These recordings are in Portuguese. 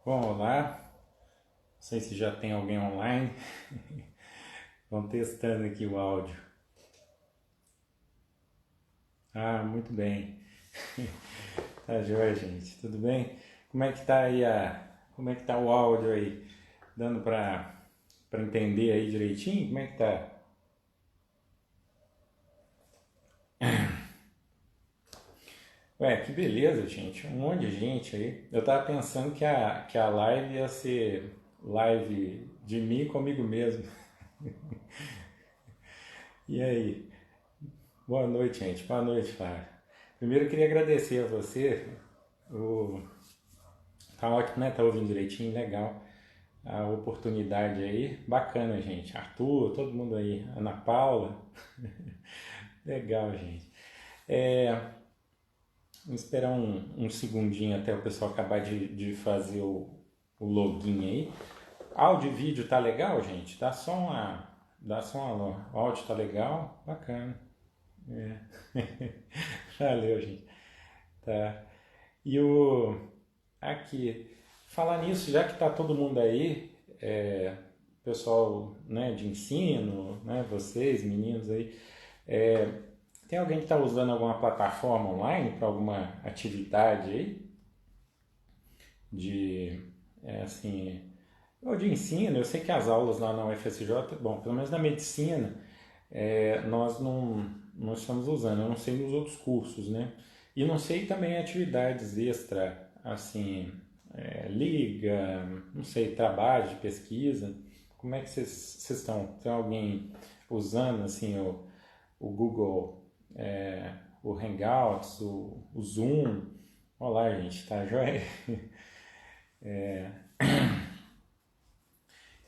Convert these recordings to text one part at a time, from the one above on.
Bom, olá. Não sei se já tem alguém online. Vamos testando aqui o áudio. Ah, muito bem. Tá joia, gente. Tudo bem? Como é que tá aí como é que tá o áudio aí? Dando para entender aí direitinho? Como é que tá? Ué, que beleza, gente. Um monte de gente aí. Eu tava pensando que a live ia ser live de mim comigo mesmo. E aí? Boa noite, gente. Boa noite, Flávio. Primeiro eu queria agradecer a você. O, Tá ótimo, né? Tá ouvindo direitinho, legal. A oportunidade aí, bacana, gente. Arthur, todo mundo aí, Ana Paula, legal, gente. É, Vamos esperar um segundinho até o pessoal acabar de fazer o login aí. Áudio e vídeo tá legal, gente? O áudio tá legal, bacana. É. Valeu, gente. Tá. E aqui, falar nisso, já que tá todo mundo aí, pessoal, né, de ensino, né, vocês, meninos aí, é, tem alguém que está usando alguma plataforma online para alguma atividade aí de, assim, ou de ensino? Eu sei que as aulas lá na UFSJ, bom, pelo menos na medicina, nós não estamos usando, eu não sei nos outros cursos, né? E não sei também atividades extra, assim, liga, não sei, trabalho de pesquisa. Como é que vocês estão? Tem alguém usando, assim, o Google, o Hangouts, o Zoom? Olá, gente, tá joia?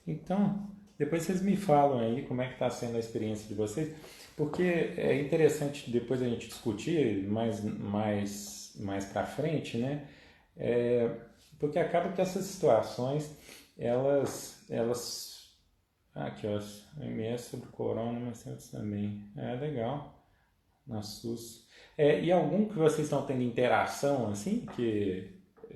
Então, depois vocês me falam aí como é que está sendo a experiência de vocês, porque é interessante depois a gente discutir mais para frente, né? É, Porque acaba que essas situações, elas aqui ó, MS sobre corona, mas outros também, legal, na SUS. E algum que vocês estão tendo interação, assim,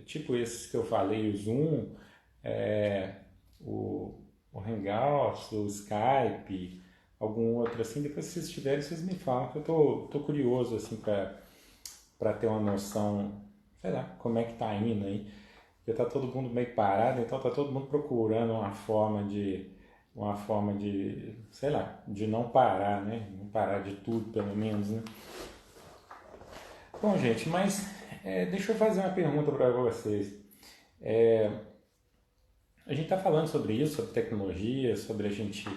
tipo esses que eu falei, o Zoom, é, o, o Hangouts, o Skype, algum outro assim, depois se vocês tiverem, vocês me falam, que eu tô curioso assim para ter uma noção, sei lá, como é que tá indo aí. Porque tá todo mundo meio parado, então tá todo mundo procurando uma forma de, sei lá, de não parar, né? Não parar de tudo, pelo menos, né? Bom, gente, mas deixa eu fazer uma pergunta para vocês. É, A gente está falando sobre isso, sobre tecnologia, sobre a gente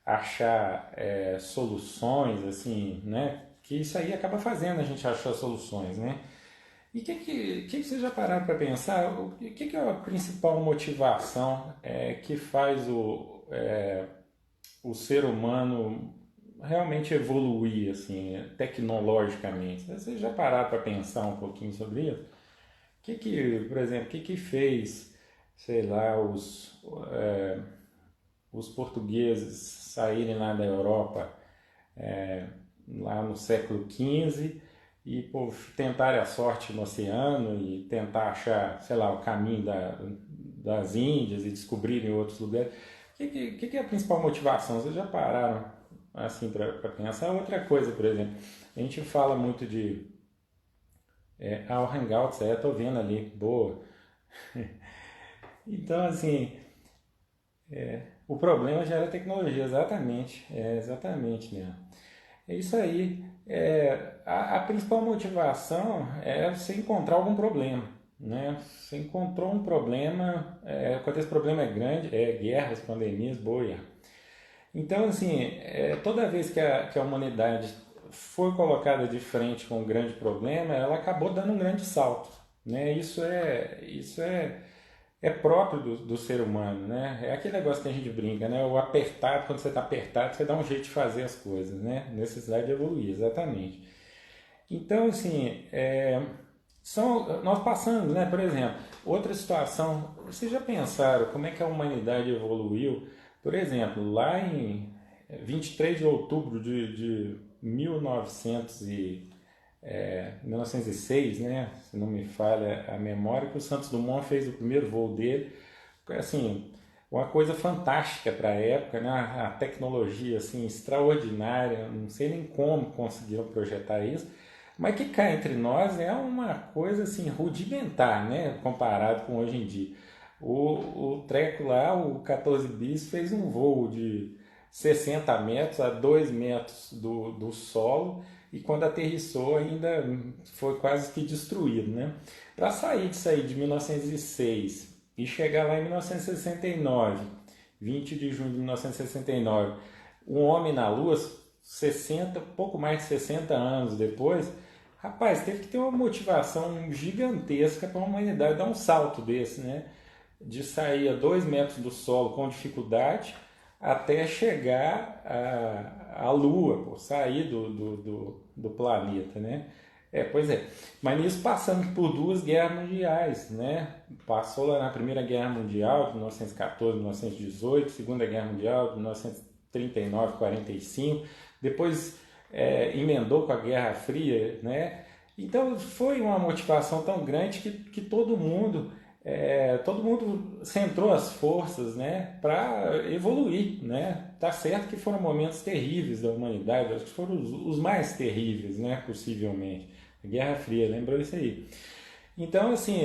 achar soluções, assim, né? Que isso aí acaba fazendo a gente achar soluções, né? E o que vocês já pararam para pensar? O que é a principal motivação que faz o ser humano realmente evoluir, assim, tecnologicamente? Vocês já pararam para pensar um pouquinho sobre isso? Por exemplo, o que fez, sei lá, os portugueses saírem lá da Europa, lá no século XV, e pô, tentarem a sorte no oceano e tentar achar, sei lá, o caminho das Índias e descobrirem outros lugares? O que é a principal motivação? Vocês já pararam assim para pensar? Outra coisa, por exemplo, a gente fala muito de o Hangouts, tô vendo ali, boa. Então, assim, o problema já era a tecnologia, exatamente, exatamente mesmo. É isso aí. A principal motivação é você encontrar algum problema, né? Você encontrou um problema, quando esse problema é grande, guerras, pandemias, boia. Então, assim, toda vez que a humanidade foi colocada de frente com um grande problema, ela acabou dando um grande salto, né? Isso é próprio do ser humano, né? É aquele negócio que a gente brinca, né? O apertado, quando você está apertado, você dá um jeito de fazer as coisas, né? Necessidade de evoluir, exatamente. Então, assim, nós passamos, né? Por exemplo, outra situação, vocês já pensaram como é que a humanidade evoluiu? Por exemplo, lá em 23 de outubro de 1900 em 1906, né, se não me falha a memória, que o Santos Dumont fez o primeiro voo dele. Assim, uma coisa fantástica para a época, né? A tecnologia assim, extraordinária, não sei nem como conseguiram projetar isso, mas que cá entre nós é uma coisa assim, rudimentar, né? Comparado com hoje em dia. O treco lá, o 14 bis, fez um voo de 60 metros a 2 metros do solo e quando aterrissou ainda foi quase que destruído, né? Para sair disso aí de 1906 e chegar lá em 1969, 20 de junho de 1969, um homem na Lua, 60, pouco mais de 60 anos depois, rapaz, teve que ter uma motivação gigantesca para a humanidade dar um salto desse, né? De sair a 2 metros do solo com dificuldade até chegar à Lua, pô, sair do planeta, né? Pois é. Mas nisso passamos por duas guerras mundiais, né? Passou lá na Primeira Guerra Mundial, de 1914, 1918, Segunda Guerra Mundial, de 1939, 45. Depois emendou com a Guerra Fria, né? Então foi uma motivação tão grande que todo mundo centrou as forças, né, para evoluir, né? Tá certo que foram momentos terríveis da humanidade, acho que foram os mais terríveis, né, possivelmente. A Guerra Fria, lembrou isso aí. Então, assim,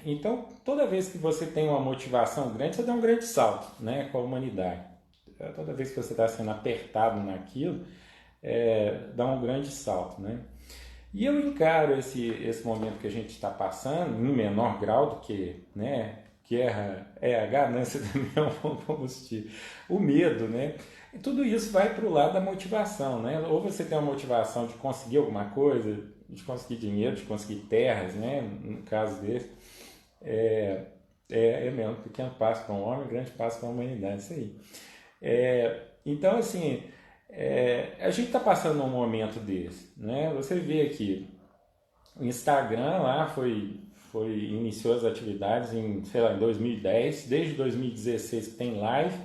então toda vez que você tem uma motivação grande, você dá um grande salto, né, com a humanidade. Toda vez que você está sendo apertado naquilo, dá um grande salto, né? E eu encaro esse momento que a gente está passando, em menor grau do que, né, guerra, a ganância também é um combustível, o medo, né? E tudo isso vai para o lado da motivação, né? Ou você tem uma motivação de conseguir alguma coisa, de conseguir dinheiro, de conseguir terras, né? No caso desse, é mesmo, pequeno passo para um homem, grande passo para a humanidade, isso aí. Então, assim, a gente está passando um momento desse, né? Você vê aqui, o Instagram lá iniciou as atividades em, sei lá, em 2010, desde 2016 que tem live,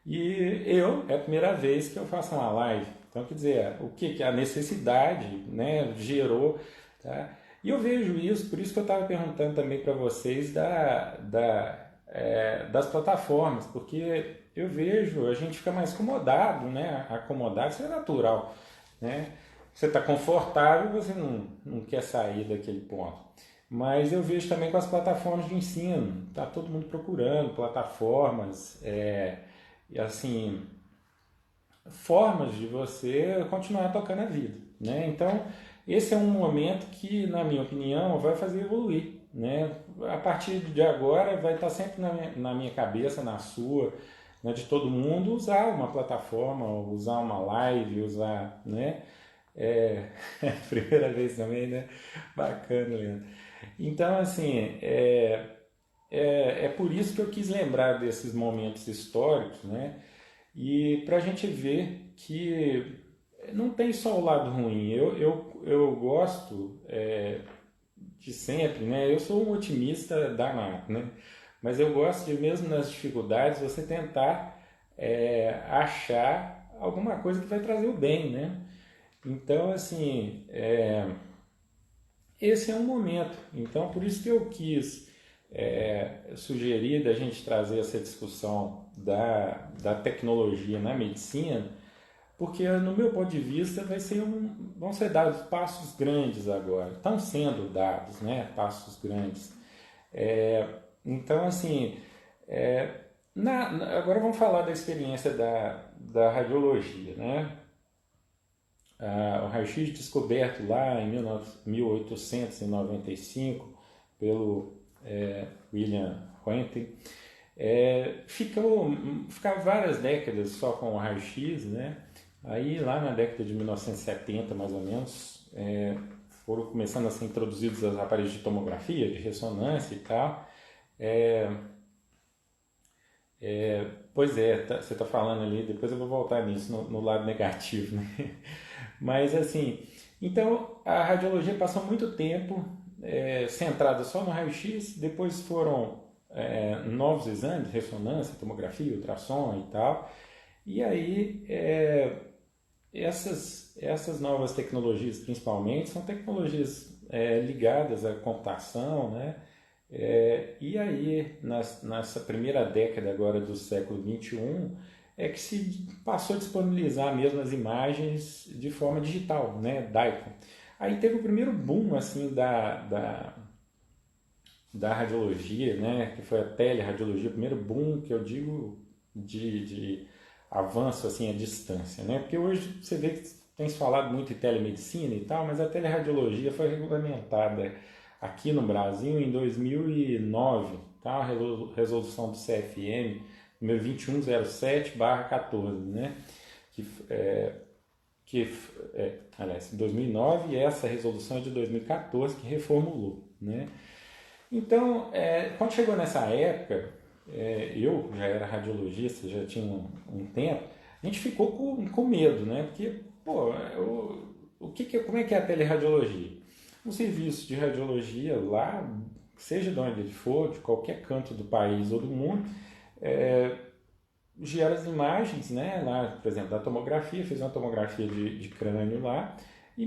e é a primeira vez que eu faço uma live. Então, quer dizer, o que a necessidade, né, gerou, tá? E eu vejo isso, por isso que eu estava perguntando também para vocês das plataformas, porque eu vejo, a gente fica mais acomodado, né? Acomodado, isso é natural, né? Você está confortável, você não quer sair daquele ponto. Mas eu vejo também com as plataformas de ensino, tá todo mundo procurando plataformas, e assim, formas de você continuar tocando a vida, né? Então, esse é um momento que, na minha opinião, vai fazer evoluir, né? A partir de agora vai estar sempre na minha cabeça, na sua, né, de todo mundo usar uma plataforma, usar uma live, usar, né? Primeira vez também, né? Bacana, Leandro. Então, assim, é por isso que eu quis lembrar desses momentos históricos, né? E para a gente ver que não tem só o lado ruim. Eu gosto de sempre, né? Eu sou um otimista danado, né? Mas eu gosto de, mesmo nas dificuldades, você tentar achar alguma coisa que vai trazer o bem, né? Então, assim, esse é um momento. Então, por isso que eu quis sugerir da gente trazer essa discussão da tecnologia na medicina, porque, no meu ponto de vista, vão ser dados passos grandes agora. Estão sendo dados, né? Passos grandes. Então, assim, agora vamos falar da experiência da radiologia, né? O raio-x descoberto lá em 1895 pelo William Röntgen, ficava várias décadas só com o raio-x, né? Aí lá na década de 1970 mais ou menos foram começando a ser introduzidos os aparelhos de tomografia, de ressonância e tal. Pois é, você está falando ali, depois eu vou voltar nisso no lado negativo, né? Mas assim, então a radiologia passou muito tempo centrada só no raio-x, depois foram novos exames, ressonância, tomografia, ultrassom e tal, e aí essas novas tecnologias, principalmente, são tecnologias ligadas à computação, né? E aí, nessa primeira década agora do século XXI, é que se passou a disponibilizar mesmo as imagens de forma digital, né? DICOM. Aí teve o primeiro boom assim da radiologia, né? Que foi a teleradiologia, o primeiro boom que eu digo de avanço assim à distância, né? Porque hoje você vê que tem se falado muito em telemedicina e tal, mas a teleradiologia foi regulamentada aqui no Brasil em 2009, tá? A resolução do CFM número 2107/14, né? Que, aliás, em 2009, e essa resolução é de 2014 que reformulou, né? Então, quando chegou nessa época, eu já era radiologista, já tinha um tempo, a gente ficou com medo, né? Porque, pô, como é que é a teleradiologia? Um serviço de radiologia lá, seja de onde ele for, de qualquer canto do país ou do mundo, gera as imagens, né? Lá, por exemplo, da tomografia, fiz uma tomografia de crânio lá e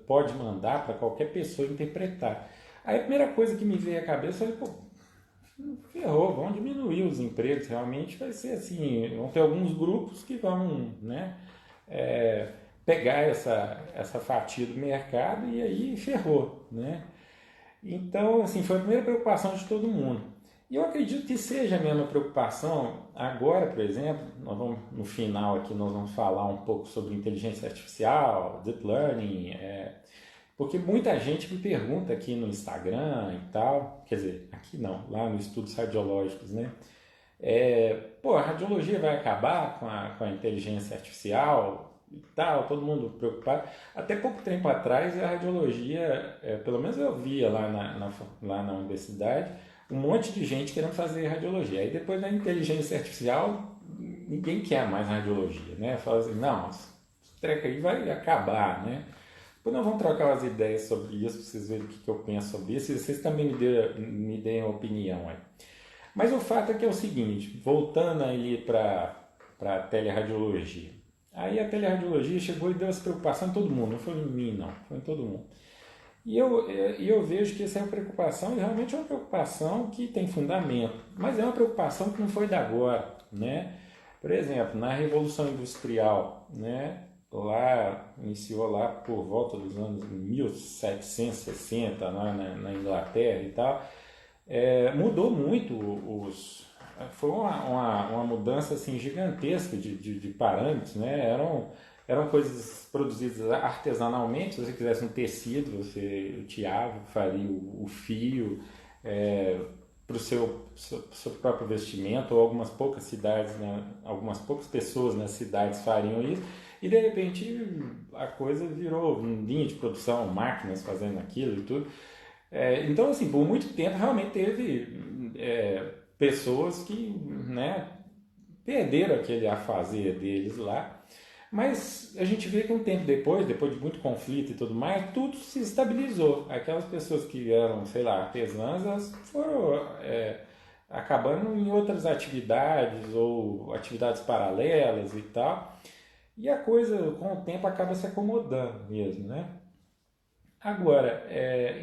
pode mandar para qualquer pessoa interpretar. Aí a primeira coisa que me veio à cabeça, eu falei, pô, ferrou, vão diminuir os empregos, realmente vai ser assim, vão ter alguns grupos que vão, né, pegar essa fatia do mercado e aí ferrou, né? Então, assim, foi a primeira preocupação de todo mundo. E eu acredito que seja a mesma preocupação agora, por exemplo, no final aqui nós vamos falar um pouco sobre inteligência artificial, deep learning, porque muita gente me pergunta aqui no Instagram e tal, quer dizer, aqui não, lá no Estudos Radiológicos, né? A radiologia vai acabar com a inteligência artificial e tal, todo mundo preocupado. Até pouco tempo atrás a radiologia, pelo menos eu via lá na universidade, um monte de gente querendo fazer radiologia. Aí depois da inteligência artificial, ninguém quer mais radiologia, né? Fala assim, não, esse treco aí vai acabar, né? Depois nós vamos trocar umas ideias sobre isso, para vocês verem o que eu penso sobre isso, e vocês também me deem a opinião aí. Mas o fato é que é o seguinte, voltando aí para a teleradiologia. Aí a teleradiologia chegou e deu essa preocupação em todo mundo, não foi em mim não, foi em todo mundo. E eu vejo que essa é uma preocupação, e realmente é uma preocupação que tem fundamento, mas é uma preocupação que não foi da agora, né? Por exemplo, na Revolução Industrial, né? Iniciou lá por volta dos anos 1760, lá na Inglaterra e tal, mudou muito foi uma mudança assim, gigantesca de parâmetros, né? Eram coisas produzidas artesanalmente. Se você quisesse um tecido, você teava, faria o fio para o seu próprio vestimento, ou algumas poucas cidades, né? Algumas poucas pessoas nas cidades fariam isso, e de repente a coisa virou linha de produção, máquinas fazendo aquilo e tudo. Então, assim, por muito tempo realmente teve pessoas que, né, perderam aquele afazer deles lá, mas a gente vê que um tempo depois de muito conflito e tudo mais, tudo se estabilizou. Aquelas pessoas que eram, sei lá, artesãs, elas foram acabando em outras atividades ou atividades paralelas e tal, e a coisa com o tempo acaba se acomodando mesmo, né? Agora,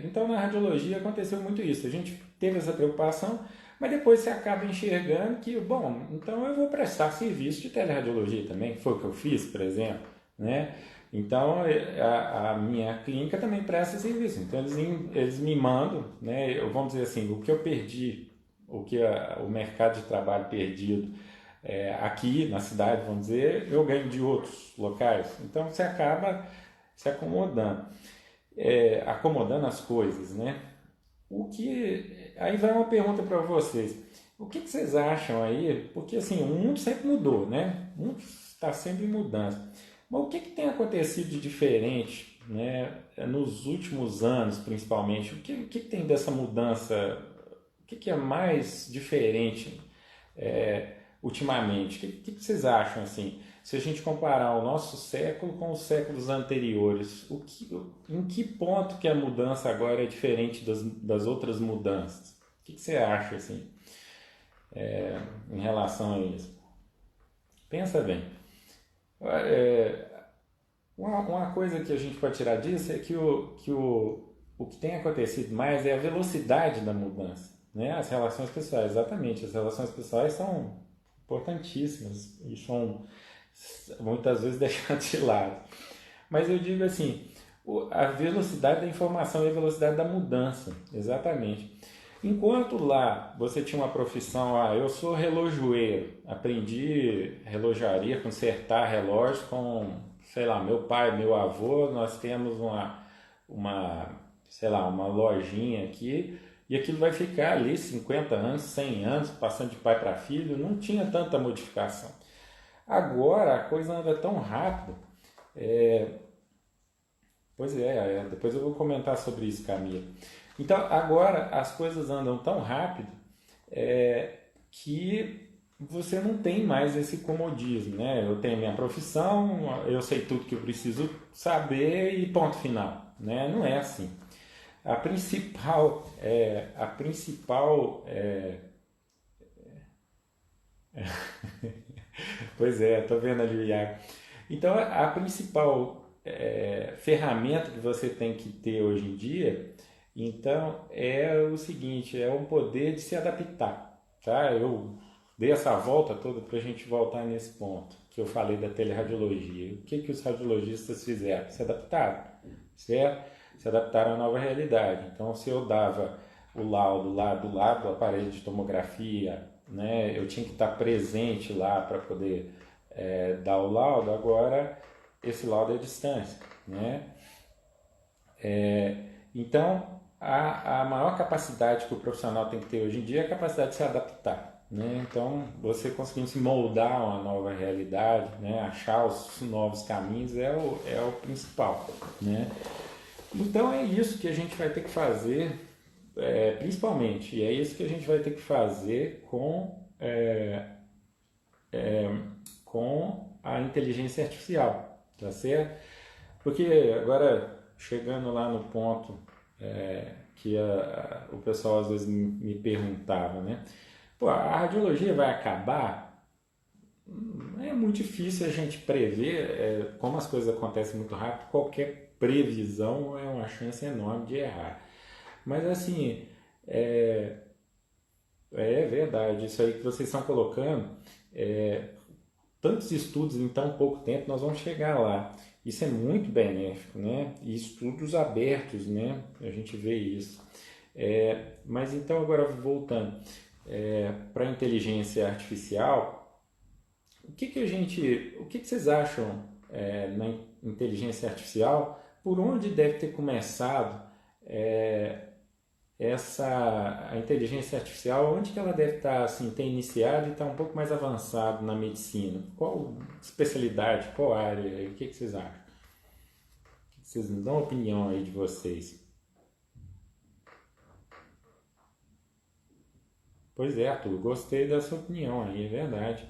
então na radiologia aconteceu muito isso. A gente teve essa preocupação, mas depois você acaba enxergando que, bom, então eu vou prestar serviço de teleradiologia também, que foi o que eu fiz, por exemplo, né? Então a minha clínica também presta serviço. Então eles me mandam, né? Vamos dizer assim, o que eu perdi, o mercado de trabalho perdido aqui na cidade, vamos dizer, eu ganho de outros locais. Então você acaba se acomodando as coisas, né? Aí vai uma pergunta para vocês. O que vocês acham aí? Porque assim, o mundo sempre mudou, né? O mundo está sempre em mudança. Mas o que tem acontecido de diferente, né? Nos últimos anos, principalmente? O que tem dessa mudança? O que é mais diferente ultimamente? O que vocês acham assim? Se a gente comparar o nosso século com os séculos anteriores, em que ponto que a mudança agora é diferente das outras mudanças? O que você acha assim, em relação a isso? Pensa bem. É, uma coisa que a gente pode tirar disso é que o que tem acontecido mais é a velocidade da mudança, né? As relações pessoais, exatamente. As relações pessoais são importantíssimas e são muitas vezes deixadas de lado. Mas eu digo assim, a velocidade da informação e a velocidade da mudança, exatamente. Enquanto lá você tinha uma profissão, eu sou relojoeiro, aprendi relojaria, consertar relógios com, sei lá, meu pai, meu avô, nós temos uma, sei lá, uma lojinha aqui e aquilo vai ficar ali 50 anos, 100 anos, passando de pai para filho, não tinha tanta modificação. Agora a coisa anda tão rápido, pois depois eu vou comentar sobre isso, Camila. Então, agora as coisas andam tão rápido que você não tem mais esse comodismo, né? Eu tenho minha profissão, eu sei tudo que eu preciso saber e ponto final, né? Não é assim. A principal pois é, tô vendo ali o Iago. Então, a principal ferramenta que você tem que ter hoje em dia, então, é o seguinte, é o poder de se adaptar, tá? Eu dei essa volta toda para a gente voltar nesse ponto que eu falei da teleradiologia. O que os radiologistas fizeram? Se adaptaram, certo? Se adaptaram à nova realidade. Então, se eu dava o laudo lá do lado do aparelho de tomografia, né, eu tinha que estar presente lá para poder dar o laudo, agora esse laudo é à distância, né? Então, a maior capacidade que o profissional tem que ter hoje em dia é a capacidade de se adaptar, né? Então, você conseguindo se moldar a uma nova realidade, né? Achar os novos caminhos é o principal, né? Então, é isso que a gente vai ter que fazer, principalmente, e é isso que a gente vai ter que fazer com a inteligência artificial, tá certo? Porque agora, chegando lá no ponto que o pessoal às vezes me perguntava, né? Pô, a radiologia vai acabar? É muito difícil a gente prever, como as coisas acontecem muito rápido, qualquer previsão é uma chance enorme de errar. Mas assim, é verdade, isso aí que vocês estão colocando, tantos estudos em tão pouco tempo, nós vamos chegar lá. Isso é muito benéfico, né? E estudos abertos, né? A gente vê isso. Mas então, agora voltando para a inteligência artificial, o que vocês acham na inteligência artificial? Por onde deve ter começado a inteligência artificial? Onde que ela deve estar, assim, ter iniciado e estar um pouco mais avançado na medicina? Qual especialidade, qual área? O que vocês acham? Vocês me dão a opinião aí de vocês. Pois é, Arthur, gostei da sua opinião aí, é verdade.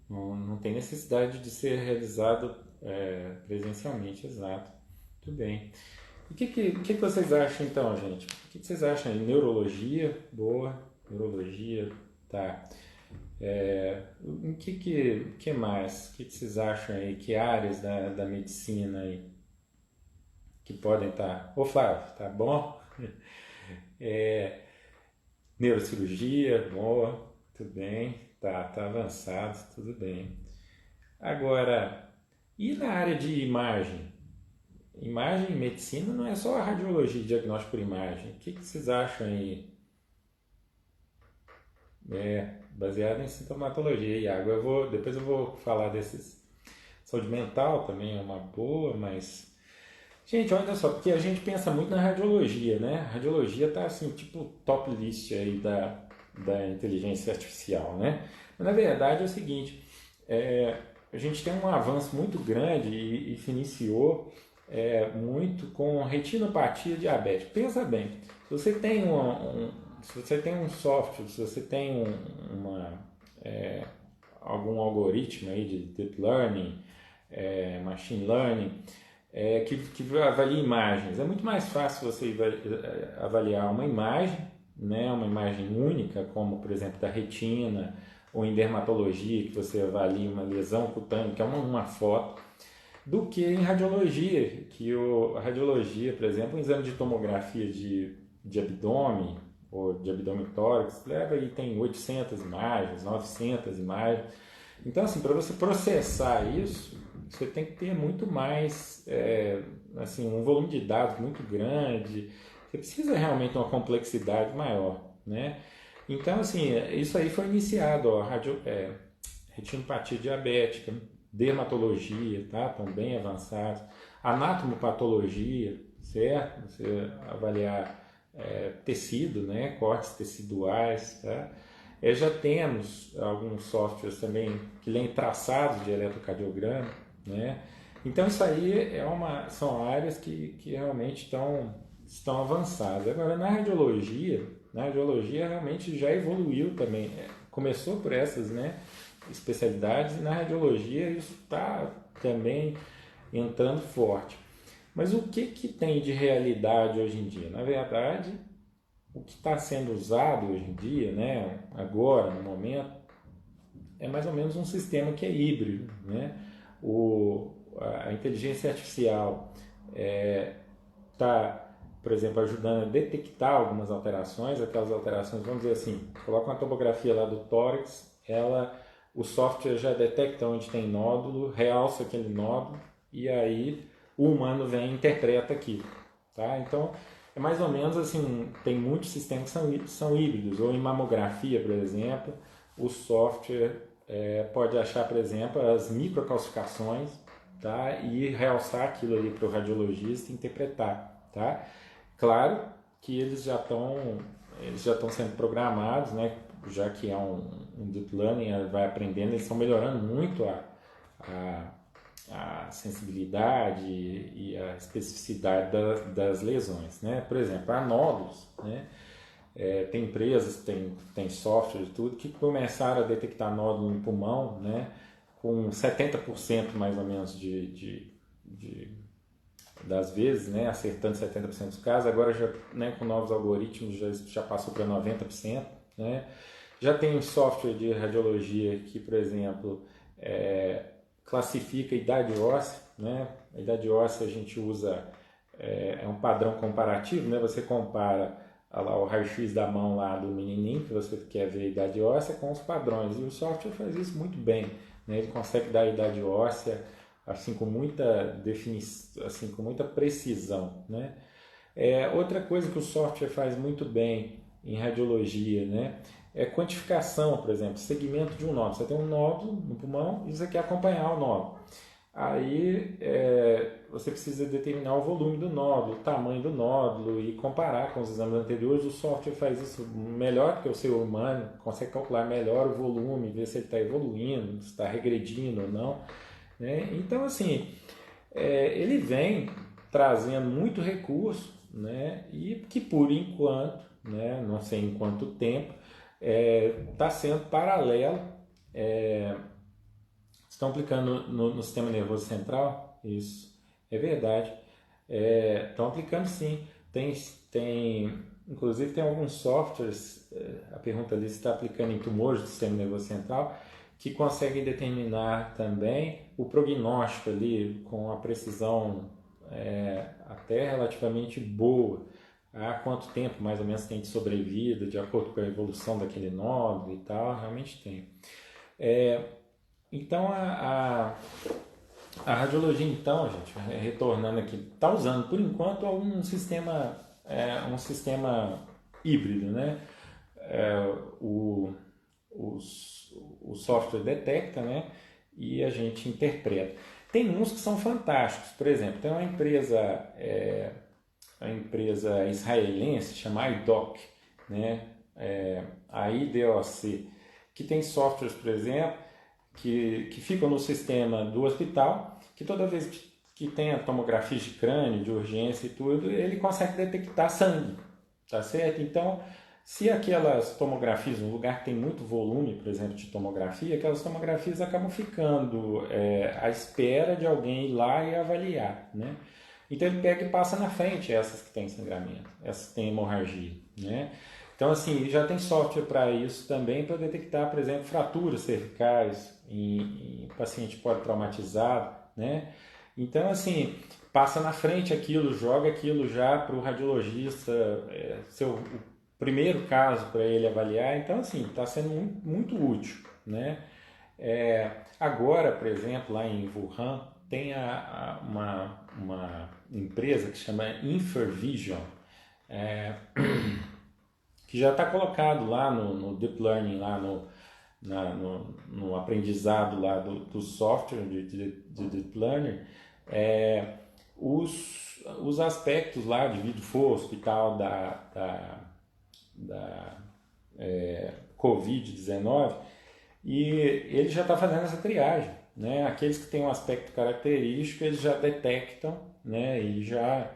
Não tem necessidade de ser realizado presencialmente, exato. Muito bem. E o que vocês acham então, gente? O que vocês acham aí? Neurologia, boa. Neurologia, tá. O que mais? O que vocês acham aí? Que áreas da medicina aí que podem estar? Ô Flávio, tá bom? Neurocirurgia, boa, tudo bem. Tá avançado, tudo bem. Agora, e na área de imagem? Imagem e medicina não é só a radiologia e diagnóstico por imagem. O que vocês acham aí? Baseado em sintomatologia, Iago. Depois eu vou falar desses. Saúde mental também é uma boa, mas. Gente, olha só, porque a gente pensa muito na radiologia, né? A radiologia tá assim, tipo top list aí da inteligência artificial, né? Mas na verdade é o seguinte, a gente tem um avanço muito grande e se iniciou muito com retinopatia diabética. Pensa bem, se você tem se você tem um software, se você tem algum algoritmo aí de deep learning, machine learning, que avalia imagens. É muito mais fácil você avaliar uma imagem, né, uma imagem única, como por exemplo da retina, ou em dermatologia, que você avalia uma lesão cutânea, que é uma foto, do que em radiologia, a radiologia, por exemplo, um exame de tomografia de abdômen ou de abdômen tórax, leva aí, tem 800 imagens, 900 imagens. Então, assim, para você processar isso, você tem que ter muito mais, assim, um volume de dados muito grande, você precisa realmente de uma complexidade maior, né? Então, assim, isso aí foi iniciado, ó, retinopatia diabética, dermatologia, tá? Estão bem avançados. Anatomopatologia, certo? Você avaliar tecido, né? Cortes teciduais, tá? Já temos alguns softwares também que leem traçados de eletrocardiograma, né? Então isso aí são áreas que realmente estão avançadas. Agora na radiologia realmente já evoluiu também. Começou por essas, né, especialidades, e na radiologia isso está também entrando forte. Mas o que tem de realidade hoje em dia? Na verdade, o que está sendo usado hoje em dia, né, agora, no momento, é mais ou menos um sistema que é híbrido, né? A inteligência artificial está, por exemplo, ajudando a detectar algumas alterações, aquelas alterações, vamos dizer assim, coloca uma tomografia lá do tórax, o software já detecta onde tem nódulo, realça aquele nódulo e aí o humano vem e interpreta aquilo, tá? Então, é mais ou menos assim, tem muitos sistemas que são híbridos, ou em mamografia, por exemplo, o software pode achar, por exemplo, as microcalcificações, tá? E realçar aquilo ali para o radiologista interpretar, tá? Claro que eles já estão sendo programados, né? Já que é um deep learning, vai aprendendo, eles estão melhorando muito a sensibilidade e a especificidade das lesões, né? Por exemplo, há nódulos, né? Tem empresas, tem software e tudo, que começaram a detectar nódulo no pulmão, né? Com 70% mais ou menos das vezes, né? Acertando 70% dos casos, agora já, né, com novos algoritmos já passou para 90%, né? Já tem um software de radiologia que, por exemplo, classifica a idade óssea, né? A idade óssea a gente usa, um padrão comparativo, né? Você compara lá o raio-x da mão lá do menininho, que você quer ver a idade óssea, com os padrões, e o software faz isso muito bem, né? Ele consegue dar a idade óssea assim com muita definição, assim com muita precisão, né? Outra coisa que o software faz muito bem em radiologia, né, é quantificação, por exemplo, segmento de um nódulo. Você tem um nódulo no pulmão e você quer acompanhar o nódulo. Aí você precisa determinar o volume do nódulo, o tamanho do nódulo e comparar com os exames anteriores. O software faz isso melhor que o ser humano, consegue calcular melhor o volume, ver se ele está evoluindo, se está regredindo ou não, né? Então, assim, ele vem trazendo muito recurso, né? E que por enquanto, né, não sei em quanto tempo, está sendo paralelo. Estão aplicando no sistema nervoso central? Isso, é verdade. Estão aplicando sim. Inclusive tem alguns softwares, a pergunta ali se está aplicando em tumores do sistema nervoso central, que conseguem determinar também o prognóstico ali com a precisão até relativamente boa. Há quanto tempo mais ou menos tem de sobrevida, de acordo com a evolução daquele nódulo e tal, realmente tem. Então a radiologia, então, gente, retornando aqui, está usando por enquanto um sistema híbrido, né? O software detecta, né? E a gente interpreta. Tem uns que são fantásticos, por exemplo, tem uma empresa israelense chamada IDOC, né? A IDOC, que tem softwares, por exemplo, que ficam no sistema do hospital, que toda vez que tem a tomografia de crânio, de urgência e tudo, ele consegue detectar sangue, tá certo? Então, se aquelas tomografias, um lugar que tem muito volume, por exemplo, de tomografia, aquelas tomografias acabam ficando à espera de alguém ir lá e avaliar, né? Então ele pega e passa na frente essas que têm sangramento, essas que têm hemorragia, né? Então Então, assim, já tem software para isso também, para detectar, por exemplo, fraturas cervicais em paciente pós-traumatizado, né? Então, assim, passa na frente aquilo, joga aquilo já para o radiologista, ser o primeiro caso para ele avaliar. Então, assim, está sendo muito, muito útil, né? Agora, por exemplo, lá em Wuhan, tem uma empresa que chama Infervision, que já está colocado lá no Deep Learning, lá no aprendizado lá do software de Deep Learning, os aspectos lá de vidro fosco e tal da Covid-19, e ele já está fazendo essa triagem, né? Aqueles que têm um aspecto característico, eles já detectam, né? E já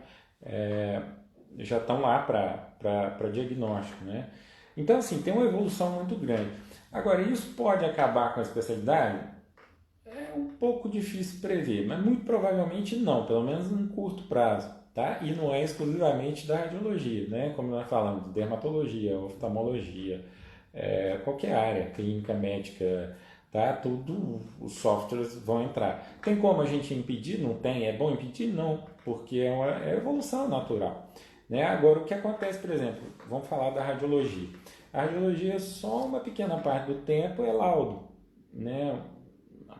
estão lá para diagnóstico, né? Então, assim, tem uma evolução muito grande. Agora, isso pode acabar com a especialidade? É um pouco difícil prever, mas muito provavelmente não, pelo menos em curto prazo, tá? E não é exclusivamente da radiologia, né? Como nós falamos, dermatologia, oftalmologia, qualquer área, clínica, médica, tá? Tudo os softwares vão entrar. Tem como a gente impedir? Não tem. É bom impedir? Não, porque é evolução natural, né? Agora, o que acontece, por exemplo, vamos falar da radiologia. A radiologia, só uma pequena parte do tempo é laudo, né?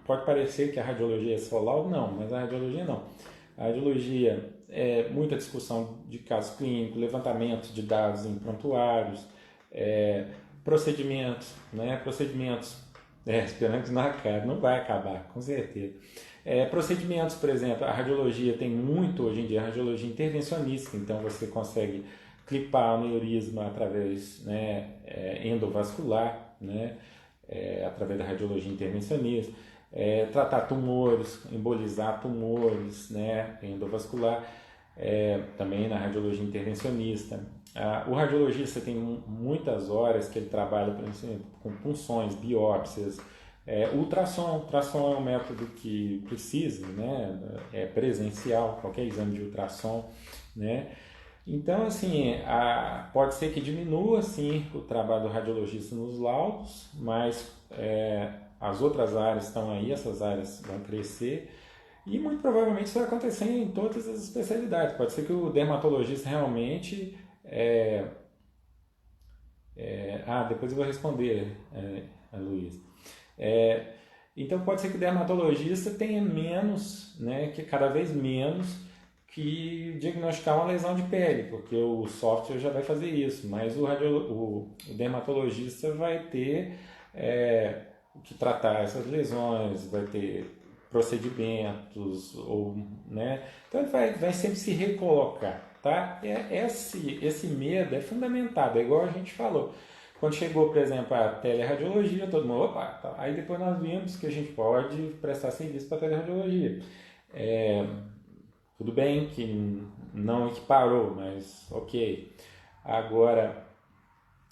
Pode parecer que a radiologia é só laudo, não, mas a radiologia não. A radiologia é muita discussão de casos clínicos, levantamento de dados em prontuários, procedimentos, né? Procedimentos, esperando que não acabe, não vai acabar, com certeza. Procedimentos, por exemplo, a radiologia tem muito hoje em dia, a radiologia intervencionista, então você consegue clipar o aneurisma através, né, endovascular, né, através da radiologia intervencionista, tratar tumores, embolizar tumores, né, endovascular, também na radiologia intervencionista. O radiologista tem muitas horas que ele trabalha, por exemplo, com punções, biópsias, ultrassom é um método que precisa, né, é presencial, qualquer exame de ultrassom, né. Então, assim, pode ser que diminua, sim, o trabalho do radiologista nos laudos, mas as outras áreas estão aí, essas áreas vão crescer, e muito provavelmente isso vai acontecer em todas as especialidades. Pode ser que o dermatologista realmente... depois eu vou responder, Luiz. Então, pode ser que o dermatologista tenha menos, né, que cada vez menos, que diagnosticar uma lesão de pele, porque o software já vai fazer isso, mas o dermatologista vai ter que tratar essas lesões, vai ter procedimentos, né? Então ele vai sempre se recolocar, tá? Esse medo é fundamentado, é igual a gente falou. Quando chegou, por exemplo, a teleradiologia, todo mundo, opa, tá. Aí depois nós vimos que a gente pode prestar serviço para teleradiologia. Tudo bem que não equiparou, mas ok. Agora,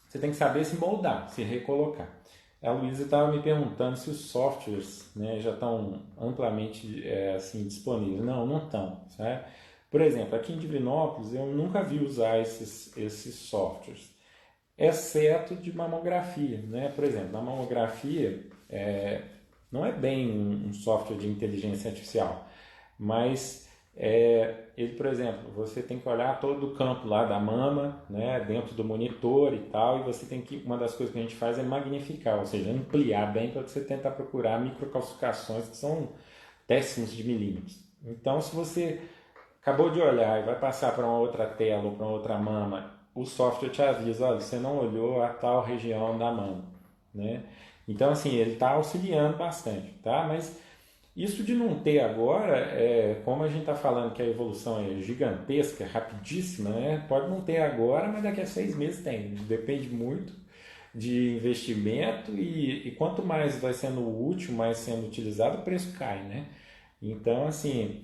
você tem que saber se moldar, se recolocar. A Luísa estava me perguntando se os softwares, né, já estão amplamente assim, disponíveis. Não, não estão. Certo? Por exemplo, aqui em Divinópolis eu nunca vi usar esses softwares, exceto de mamografia. Né? Por exemplo, na mamografia não é bem um software de inteligência artificial, mas ele, por exemplo, você tem que olhar todo o campo lá da mama, né, dentro do monitor e tal, e você tem que, uma das coisas que a gente faz é magnificar, ou seja, ampliar bem para você tentar procurar microcalcificações que são décimos de milímetros. Então, se você acabou de olhar e vai passar para uma outra tela ou para outra mama, o software te avisa, olha, você não olhou a tal região da mama, né? Então, assim, ele está auxiliando bastante, tá? Mas isso de não ter agora, como a gente está falando que a evolução é gigantesca, rapidíssima, né? Pode não ter agora, mas daqui a 6 meses tem. Depende muito de investimento e quanto mais vai sendo útil, mais sendo utilizado, o preço cai, né? Então, assim...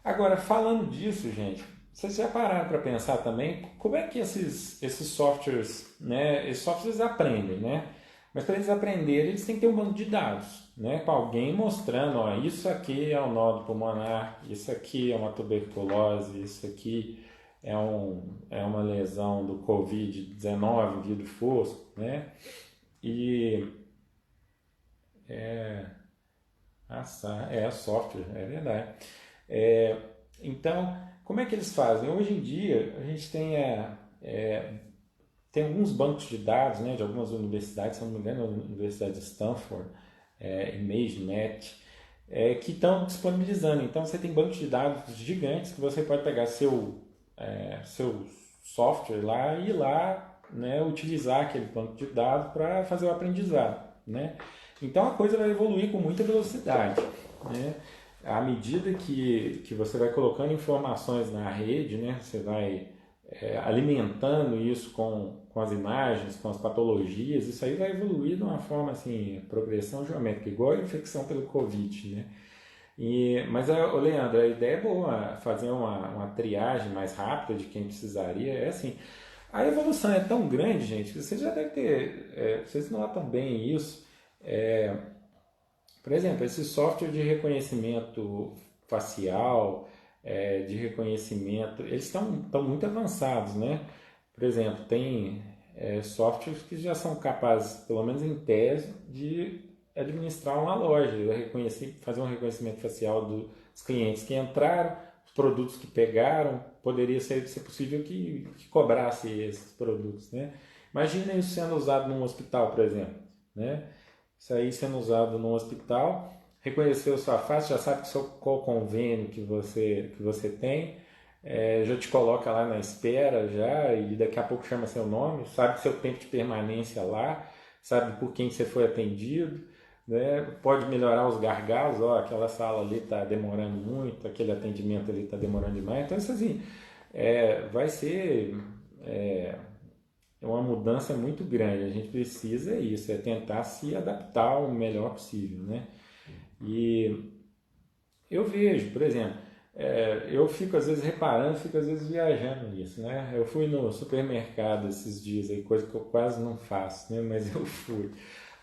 Agora, falando disso, gente, vocês já pararam para pensar também como é que esses softwares, né? Esses softwares aprendem, né? Mas para eles aprenderem, eles têm que ter um banco de dados, né? Com alguém mostrando, ó, isso aqui é um nódulo pulmonar, isso aqui é uma tuberculose, isso aqui é uma lesão do Covid-19, vidro fosco, né? E é software, é verdade. É, então, como é que eles fazem? Hoje em dia, a gente tem alguns bancos de dados, né, de algumas universidades, se não me engano, a Universidade de Stanford, ImageNet, que estão disponibilizando. Então, você tem bancos de dados gigantes que você pode pegar seu software lá e ir lá, né, utilizar aquele banco de dados para fazer o aprendizado, né? Então, a coisa vai evoluir com muita velocidade, né? À medida que você vai colocando informações na rede, né, você vai alimentando isso com as imagens, com as patologias, isso aí vai evoluir de uma forma assim, progressão geométrica, igual a infecção pelo Covid, né? Mas, Leandro, a ideia é boa, fazer uma triagem mais rápida de quem precisaria, é assim, a evolução é tão grande, gente, que você já deve ter, vocês notam bem isso, por exemplo, esse software de reconhecimento facial, de reconhecimento, eles estão muito avançados, né? Por exemplo, tem softwares que já são capazes, pelo menos em tese, de administrar uma loja, fazer um reconhecimento facial dos clientes que entraram, os produtos que pegaram, poderia ser possível que cobrasse esses produtos, né? Imagina isso sendo usado num hospital, por exemplo, né? Isso aí sendo usado num hospital, reconheceu sua face, já sabe qual convênio que você tem, já te coloca lá na espera já e daqui a pouco chama seu nome, sabe seu tempo de permanência lá, sabe por quem você foi atendido, né? Pode melhorar os gargalos, ó, aquela sala ali está demorando muito, aquele atendimento ali está demorando demais. Então, isso assim, vai ser uma mudança muito grande. A gente precisa isso, tentar se adaptar o melhor possível, né? E eu vejo, por exemplo, eu fico às vezes reparando, fico às vezes viajando nisso, né? Eu fui no supermercado esses dias, aí, coisa que eu quase não faço, né? Mas eu fui.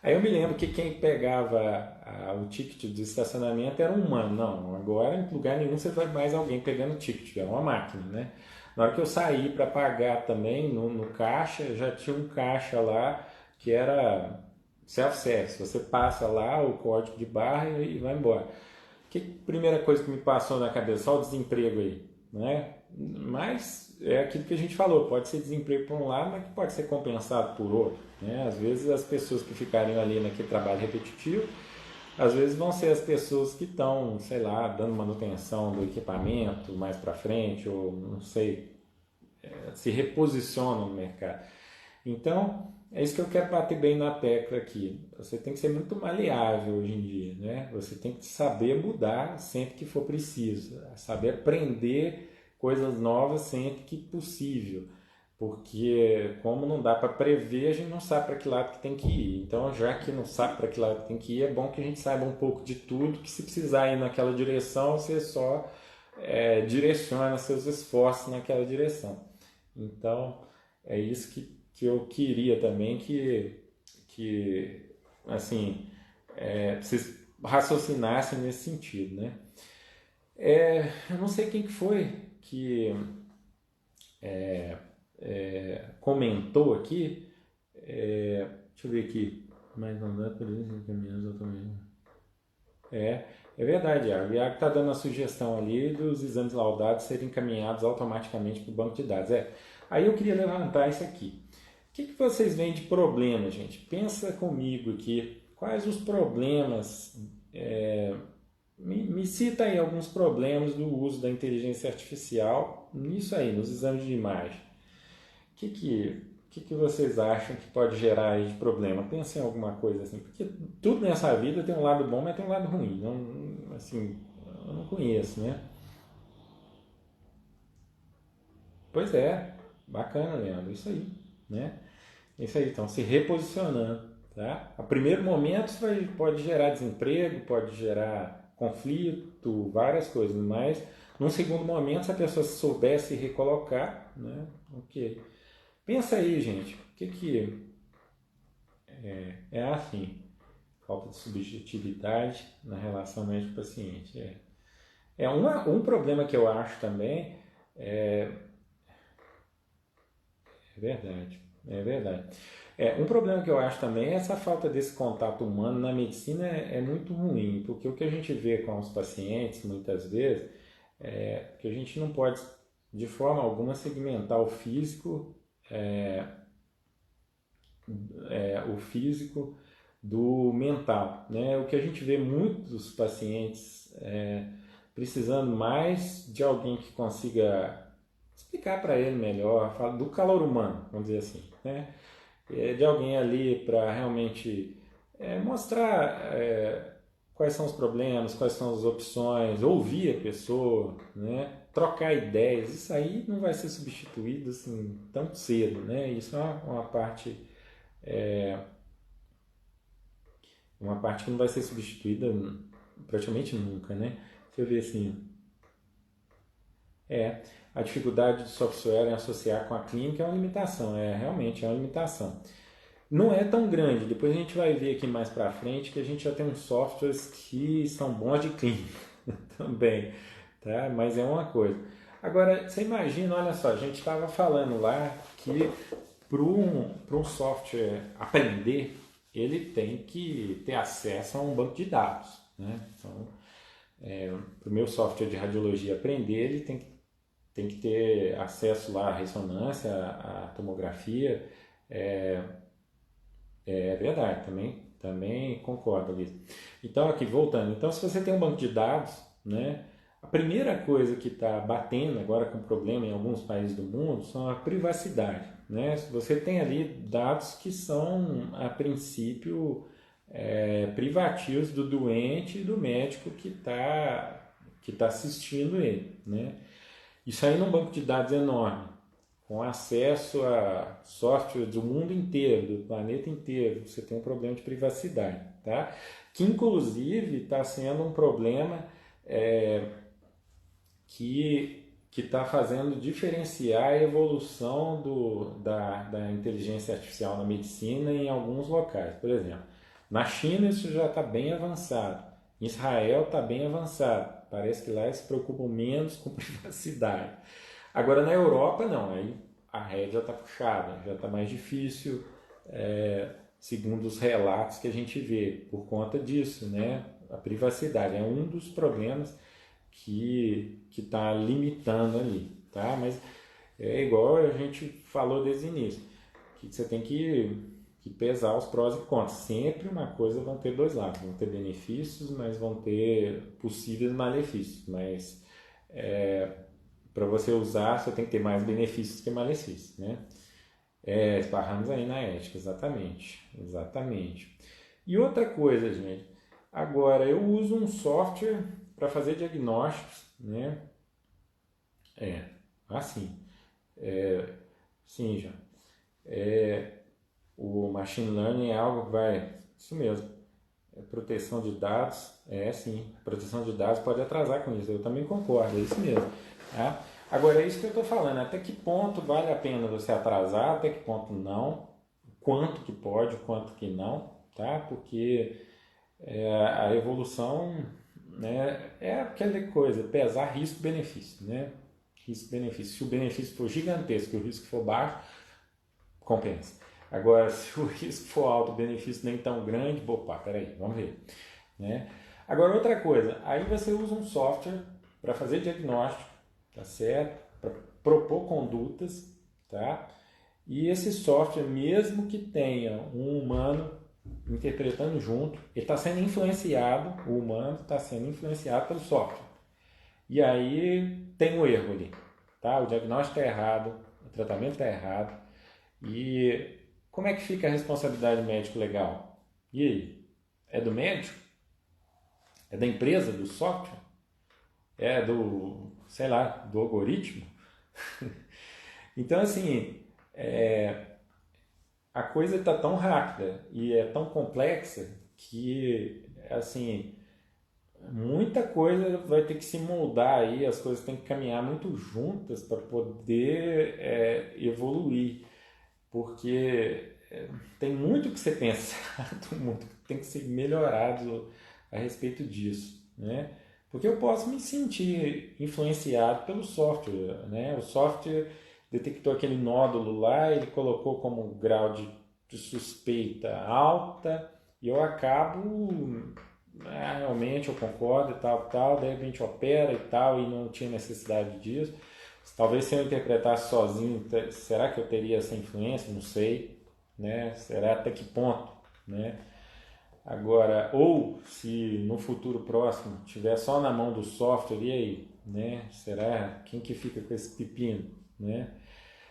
Aí eu me lembro que quem pegava o ticket do estacionamento era um humano. Não, agora em lugar nenhum você vai mais alguém pegando o ticket, é uma máquina, né? Na hora que eu saí para pagar também no caixa, já tinha um caixa lá que era self-service. Você passa lá o código de barra e vai embora. Que primeira coisa que me passou na cabeça? Só o desemprego aí, né? Mas é aquilo que a gente falou, pode ser desemprego por um lado, mas que pode ser compensado por outro, né? Às vezes as pessoas que ficarem ali naquele trabalho repetitivo, às vezes vão ser as pessoas que estão, sei lá, dando manutenção do equipamento mais para frente, ou não sei, se reposicionam no mercado. Então, é isso que eu quero bater bem na tecla aqui. Você tem que ser muito maleável hoje em dia, né? Você tem que saber mudar sempre que for preciso, saber aprender coisas novas sempre que possível, porque como não dá para prever, a gente não sabe para que lado que tem que ir. Então, já que não sabe para que lado que tem que ir, é bom que a gente saiba um pouco de tudo, que se precisar ir naquela direção, você só direciona seus esforços naquela direção. Então, é isso que eu queria também que assim, vocês raciocinassem nesse sentido, né? Eu não sei quem que foi que comentou aqui, deixa eu ver aqui, mas não dá para eles encaminhados automaticamente. É verdade, Iago. O Iago está dando a sugestão ali dos exames laudados serem encaminhados automaticamente para o banco de dados. Aí eu queria levantar isso aqui. O que vocês veem de problema, gente? Pensa comigo aqui. Quais os problemas? Me cita aí alguns problemas do uso da inteligência artificial nisso aí, nos exames de imagem. O que vocês acham que pode gerar aí de problema? Pensa em alguma coisa assim, porque tudo nessa vida tem um lado bom, mas tem um lado ruim. Não, assim, eu não conheço, né? Pois é, bacana, Leandro, isso aí, né? Isso aí, então, se reposicionando, tá? A primeiro momento isso pode gerar desemprego, pode gerar conflito, várias coisas, mas num segundo momento, se a pessoa souber se recolocar, né? Ok. Pensa aí, gente, o que é assim? Falta de subjetividade na relação médico-paciente. Um problema que eu acho também verdade, é verdade. Um problema que eu acho também é essa falta desse contato humano na medicina é muito ruim, porque o que a gente vê com os pacientes muitas vezes é que a gente não pode de forma alguma segmentar o físico do mental, né? O que a gente vê muitos pacientes precisando mais de alguém que consiga explicar para ele melhor, do calor humano, vamos dizer assim, né? De alguém ali para realmente mostrar quais são os problemas, quais são as opções, ouvir a pessoa, né? Trocar ideias. Isso aí não vai ser substituído assim tão cedo, né? Isso é uma parte que não vai ser substituída praticamente nunca, né? Deixa eu ver assim, é, a dificuldade do software em associar com a clínica é uma limitação, realmente é uma limitação. Não é tão grande, depois a gente vai ver aqui mais para frente que a gente já tem uns softwares que são bons de clínica também, tá? Mas é uma coisa. Agora, você imagina, olha só, a gente estava falando lá que para um software aprender, ele tem que ter acesso a um banco de dados, né? Então, para o meu software de radiologia aprender, ele tem que ter acesso lá à ressonância, à tomografia. É verdade, também concordo com isso. Então, aqui, voltando. Então, se você tem um banco de dados, né, a primeira coisa que está batendo agora com problema em alguns países do mundo são a privacidade. Né? Você tem ali dados que são, a princípio, privativos do doente e do médico que tá assistindo ele. Né? Isso aí num banco de dados enorme, com acesso a software do mundo inteiro, do planeta inteiro, você tem um problema de privacidade, tá? Que inclusive está sendo um problema que está fazendo diferenciar a evolução da inteligência artificial na medicina em alguns locais. Por exemplo, na China isso já está bem avançado, em Israel está bem avançado, parece que lá eles se preocupam menos com privacidade. Agora na Europa não, aí a rédea está puxada, já está mais difícil, segundo os relatos que a gente vê, por conta disso, né? A privacidade é um dos problemas que está limitando ali, tá? Mas é igual a gente falou desde o início, que você tem que pesar os prós e contras. Sempre uma coisa vão ter dois lados, vão ter benefícios, mas vão ter possíveis malefícios. Mas para você usar, você tem que ter mais benefícios que malefícios, né? Esbarramos aí na ética, exatamente, exatamente. E outra coisa, gente, agora eu uso um software para fazer diagnósticos, né? Assim, sim, já. O machine learning é algo que vai, isso mesmo, proteção de dados, sim, proteção de dados pode atrasar com isso, eu também concordo, é isso mesmo. Tá? Agora, é isso que eu estou falando, até que ponto vale a pena você atrasar, até que ponto não, quanto que pode, quanto que não, tá? Porque a evolução, né, é aquela coisa, pesar risco-benefício, né? Risco-benefício. Se o benefício for gigantesco e o risco for baixo, compensa. Agora, se o risco for alto, o benefício nem tão grande, opa, peraí, vamos ver. Né? Agora, outra coisa, aí você usa um software para fazer diagnóstico, tá certo? Para propor condutas, tá? E esse software, mesmo que tenha um humano interpretando junto, ele está sendo influenciado, o humano está sendo influenciado pelo software. E aí tem um erro ali, tá? O diagnóstico está errado, o tratamento está errado. E como é que fica a responsabilidade médico legal? E aí? É do médico? É da empresa, do software? É do, sei lá, do algoritmo? Então, assim, a coisa está tão rápida e é tão complexa que, assim, muita coisa vai ter que se moldar aí, as coisas têm que caminhar muito juntas para poder evoluir, porque tem muito que ser pensado, muito que tem que ser melhorado a respeito disso, né? Porque eu posso me sentir influenciado pelo software, né? O software detectou aquele nódulo lá, ele colocou como grau de suspeita alta, e eu acabo, realmente eu concordo e tal, tal, de repente opera e tal, e não tinha necessidade disso. Talvez se eu interpretasse sozinho, será que eu teria essa influência? Não sei, né? Será até que ponto, né? Agora, ou se no futuro próximo tiver só na mão do software, e aí, né? Será quem que fica com esse pepino, né?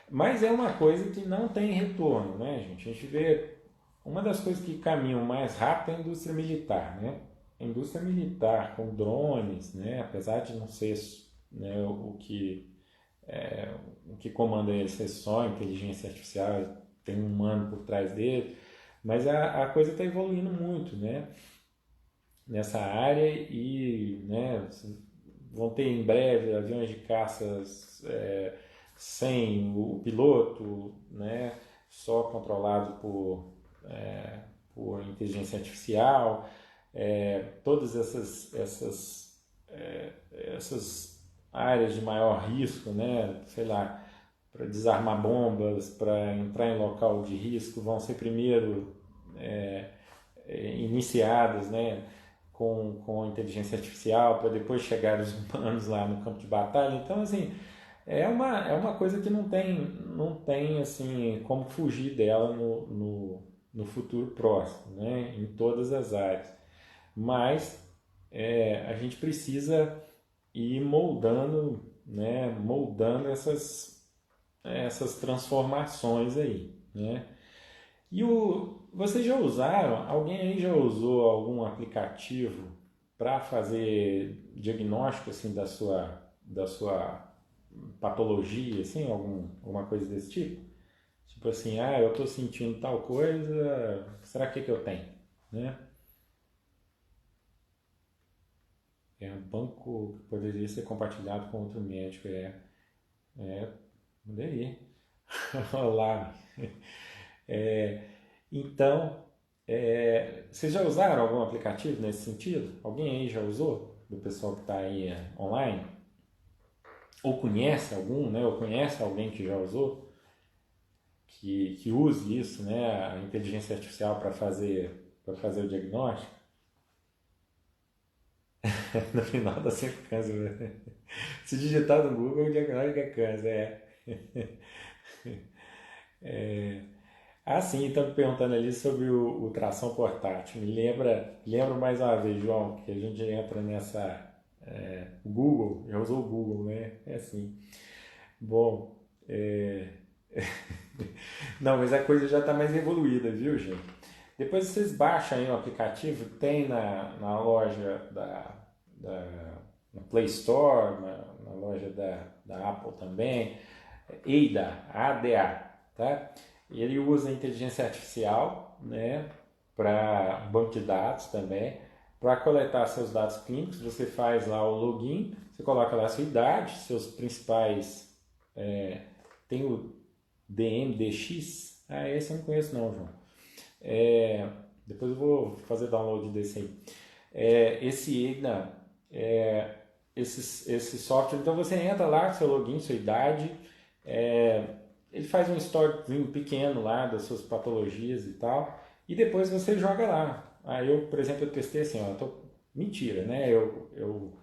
Mas é uma coisa que não tem retorno, né, gente? A gente vê uma das coisas que caminham mais rápido é a indústria militar, né? A indústria militar com drones, né? Apesar de não ser, né, o que comanda ele ser só inteligência artificial, tem um humano por trás dele, mas a coisa está evoluindo muito, né? Nessa área e, né, vão ter em breve aviões de caças sem o piloto, né, só controlado por inteligência artificial, todas essas áreas de maior risco, né, sei lá, para desarmar bombas, para entrar em local de risco, vão ser primeiro iniciadas, né, com inteligência artificial, para depois chegar os humanos lá no campo de batalha. Então, assim, é uma coisa que não tem assim, como fugir dela no futuro próximo, né, em todas as áreas. Mas a gente precisa ir moldando, né, moldando essas transformações aí, né? Vocês já usaram? Alguém aí já usou algum aplicativo para fazer diagnóstico assim da sua patologia, assim, alguma coisa desse tipo? Tipo assim, eu estou sentindo tal coisa, será que eu tenho, né? É um banco que poderia ser compartilhado com outro médico, poderia. Olá. É, então, vocês já usaram algum aplicativo nesse sentido? Alguém aí já usou? Do pessoal que está aí online? Ou conhece algum, né? Ou conhece alguém que já usou? Que use isso, né? A inteligência artificial para fazer o diagnóstico? No final dá sempre câncer, né? Se digitar no Google, o diagnóstico é câncer, sim, estão me perguntando ali sobre o tração portátil. Me lembra mais uma vez, João, que a gente entra nessa. O Google, já usou o Google, né? É assim. Bom, não, mas a coisa já está mais evoluída, viu, gente? Depois vocês baixam aí o aplicativo, tem na loja na Play Store, na loja da Apple também, ADA, ADA, tá? Ele usa inteligência artificial, né, para banco de dados também, para coletar seus dados clínicos. Você faz lá o login, você coloca lá a sua idade, seus principais. Tem o DMDX, esse eu não conheço não, João. Depois eu vou fazer download desse aí. Esse software, então você entra lá com seu login, sua idade, ele faz um storyzinho pequeno lá das suas patologias e tal, e depois você joga lá. Aí eu, por exemplo, eu testei assim, mentira, né? Eu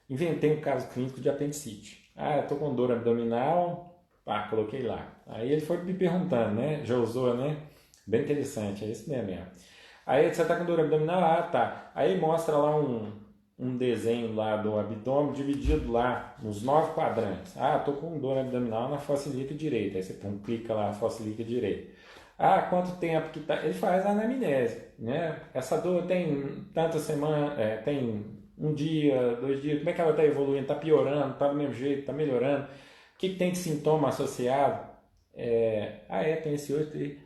inventei um caso clínico de apendicite. Eu tô com dor abdominal, coloquei lá. Aí ele foi me perguntando, né? Já usou, né? Bem interessante, é isso mesmo. Aí você tá com dor abdominal, tá. Aí mostra lá um desenho lá do abdômen dividido lá nos 9 quadrantes. Tô com dor abdominal na fossa ilíaca direita. Aí você clica lá na fossa ilíaca direita. Quanto tempo que tá? Ele faz a anamnese, né? Essa dor tem tantas semanas, tem um dia, 2 dias, como é que ela está evoluindo? Está piorando? Está do mesmo jeito? Está melhorando? O que tem de sintoma associado? Tem esse outro aí.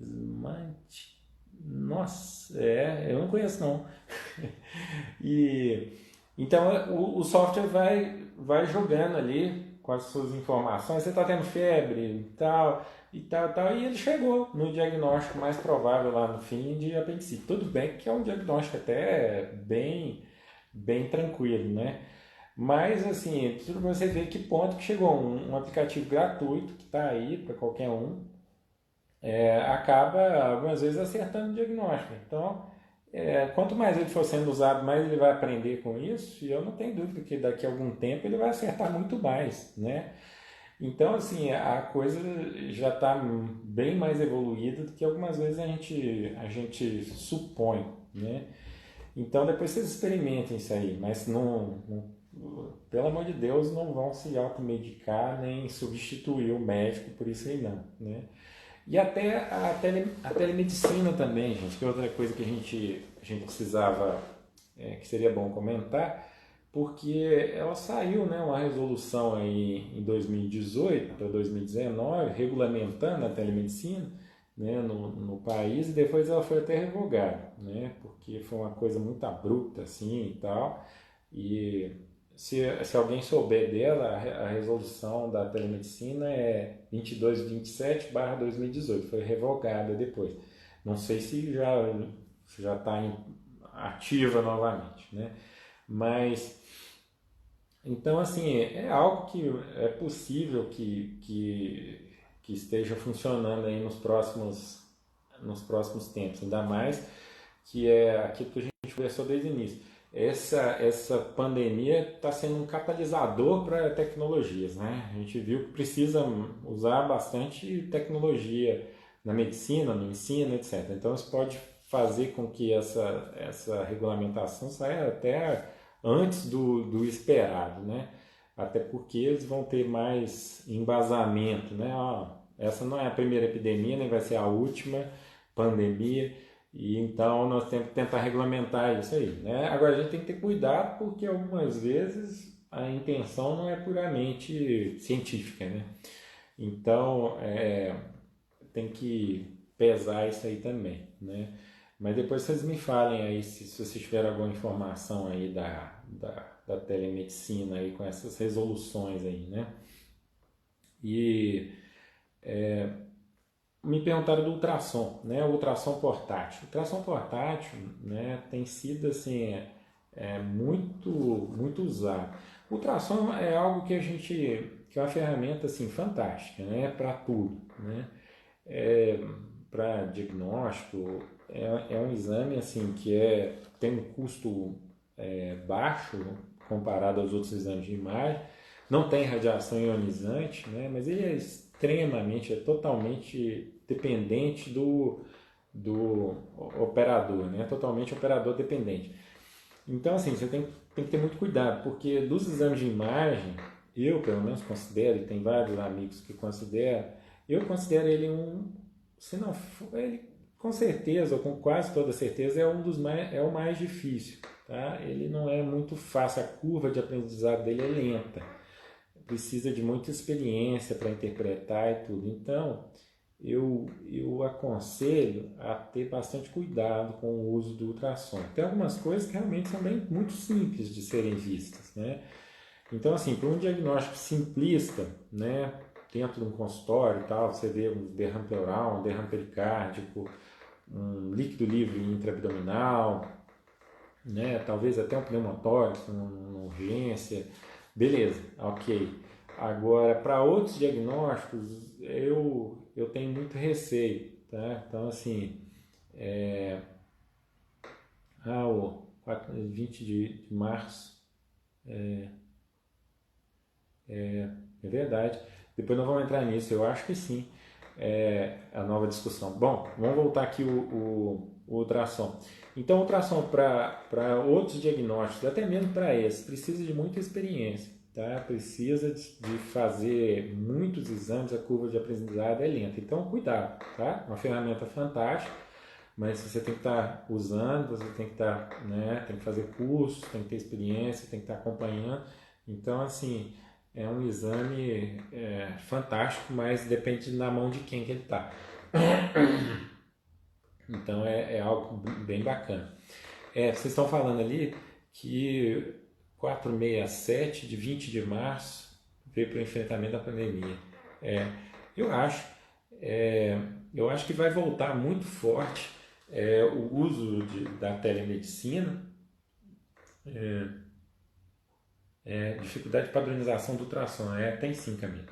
Smart. Nossa, eu não conheço não. E então o software vai jogando ali com as suas informações. Você está tendo febre e tal, e ele chegou no diagnóstico mais provável lá no fim de apendicite. Tudo bem que é um diagnóstico até bem tranquilo, né? Mas, assim, tudo você vê que ponto que chegou um aplicativo gratuito que está aí para qualquer um, acaba algumas vezes acertando o diagnóstico. Então, quanto mais ele for sendo usado, mais ele vai aprender com isso, e eu não tenho dúvida que daqui a algum tempo ele vai acertar muito mais, né? Então, assim, a coisa já está bem mais evoluída do que algumas vezes a gente supõe, né? Então, depois vocês experimentem isso aí, mas pelo amor de Deus, não vão se automedicar nem substituir o médico por isso aí não, né? E até a telemedicina também, gente, que é outra coisa que a gente precisava, que seria bom comentar, porque ela saiu, né, uma resolução aí em 2018 para 2019, regulamentando a telemedicina, né, no país, e depois ela foi até revogada, né, porque foi uma coisa muito abrupta assim e tal, e se alguém souber dela, a resolução da telemedicina é 2227/2018, foi revogada depois. Não sei se já está ativa novamente, né? Mas, então, assim, é algo que é possível que esteja funcionando aí nos próximos tempos, ainda mais que é aquilo que a gente conversou desde o início. Essa pandemia está sendo um catalisador para tecnologias, né? A gente viu que precisa usar bastante tecnologia na medicina, no ensino, etc. Então, isso pode fazer com que essa regulamentação saia até antes do esperado, né? Até porque eles vão ter mais embasamento, né? Essa não é a primeira epidemia, nem vai ser a última pandemia, e então nós temos que tentar regulamentar isso aí, né? Agora a gente tem que ter cuidado porque algumas vezes a intenção não é puramente científica, né? Então tem que pesar isso aí também, né? Mas depois vocês me falem aí se vocês tiverem alguma informação aí da telemedicina aí com essas resoluções aí, né? E me perguntaram do ultrassom, né? O ultrassom portátil. O ultrassom portátil, né, tem sido assim, muito, muito usado. O ultrassom é algo que é uma ferramenta assim fantástica, né? Para tudo, né? Para diagnóstico, é um exame assim que tem um custo baixo comparado aos outros exames de imagem, não tem radiação ionizante, né? Mas ele totalmente dependente do operador, né? Totalmente operador dependente. Então, assim, você tem que ter muito cuidado, porque dos exames de imagem, eu pelo menos considero, e tem vários amigos que consideram, eu considero ele se não for, ele com certeza, ou com quase toda certeza, é o mais difícil, tá? Ele não é muito fácil, a curva de aprendizado dele é lenta, precisa de muita experiência para interpretar e tudo. Então, eu aconselho a ter bastante cuidado com o uso do ultrassom. Tem algumas coisas que realmente são bem muito simples de serem vistas, né? Então, assim, para um diagnóstico simplista, né, dentro de um consultório e tal, você vê um derrame pleural, um derrame pericárdico, um líquido livre intraabdominal, né, talvez até um pneumotórax, uma urgência, beleza, ok. Agora, para outros diagnósticos, eu tenho muito receio, tá? Então, assim, o 20 de março, é verdade. Depois nós vamos entrar nisso, eu acho que sim, a nova discussão. Bom, vamos voltar aqui o ultrassom. Então, o ultrassom para outros diagnósticos, até mesmo para esse, precisa de muita experiência, tá? Precisa de fazer muitos exames, a curva de aprendizado é lenta. Então, cuidado, tá? Uma ferramenta fantástica, mas você tem que estar usando, você tem que estar, né? Tem que fazer cursos, tem que ter experiência, tem que estar acompanhando. Então, assim, é um exame fantástico, mas depende na mão de quem que ele está. Então é algo bem bacana. Vocês estão falando ali que 467 de 20 de março veio para o enfrentamento da pandemia. É, eu acho, eu acho que vai voltar muito forte o uso da telemedicina, Dificuldade de padronização do ultrassom. Tem sim, Camila.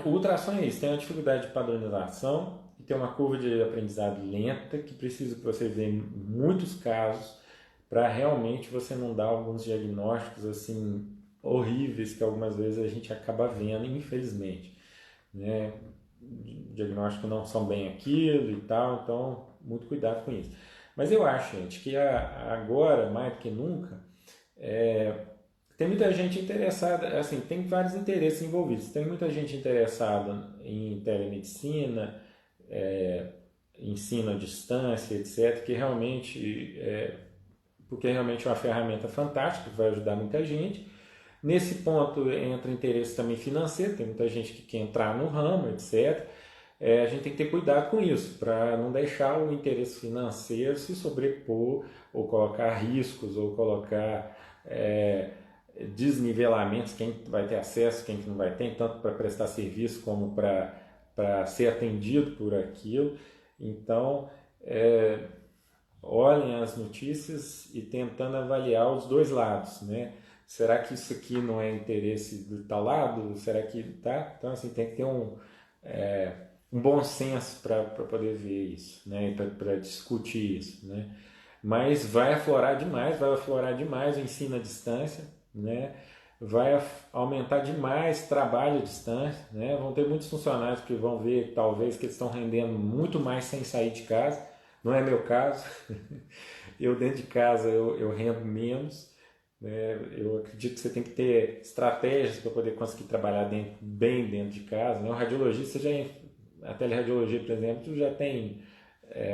O ultrassom é isso, tem uma dificuldade de padronização e tem uma curva de aprendizado lenta que precisa que você veja muitos casos para realmente você não dar alguns diagnósticos assim horríveis que algumas vezes a gente acaba vendo, infelizmente, né? Diagnósticos que não são bem aquilo e tal, então muito cuidado com isso. Mas eu acho, gente, que agora, mais do que nunca, tem muita gente interessada, assim, tem vários interesses envolvidos. Tem muita gente interessada em telemedicina, ensino à distância, etc., que realmente, porque realmente é uma ferramenta fantástica, que vai ajudar muita gente. Nesse ponto entra interesse também financeiro, tem muita gente que quer entrar no ramo, etc. A gente tem que ter cuidado com isso, para não deixar o interesse financeiro se sobrepor, ou colocar riscos, ou colocar desnivelamentos, quem vai ter acesso, quem não vai ter, tanto para prestar serviço como para ser atendido por aquilo. Então, olhem as notícias e tentando avaliar os dois lados, né? Será que isso aqui não é interesse do tal lado? Será que tá? Então, assim, tem que ter um bom senso para poder ver isso, né? Para discutir isso, né? Mas vai aflorar demais o ensino à distância, né? Vai aumentar demais trabalho à distância, né? Vão ter muitos funcionários que vão ver, talvez, que eles estão rendendo muito mais sem sair de casa. Não é meu caso. Eu dentro de casa eu rendo menos, né? Eu acredito que você tem que ter estratégias para poder conseguir trabalhar bem dentro de casa, né? O radiologista a teleradiologia, por exemplo, já tem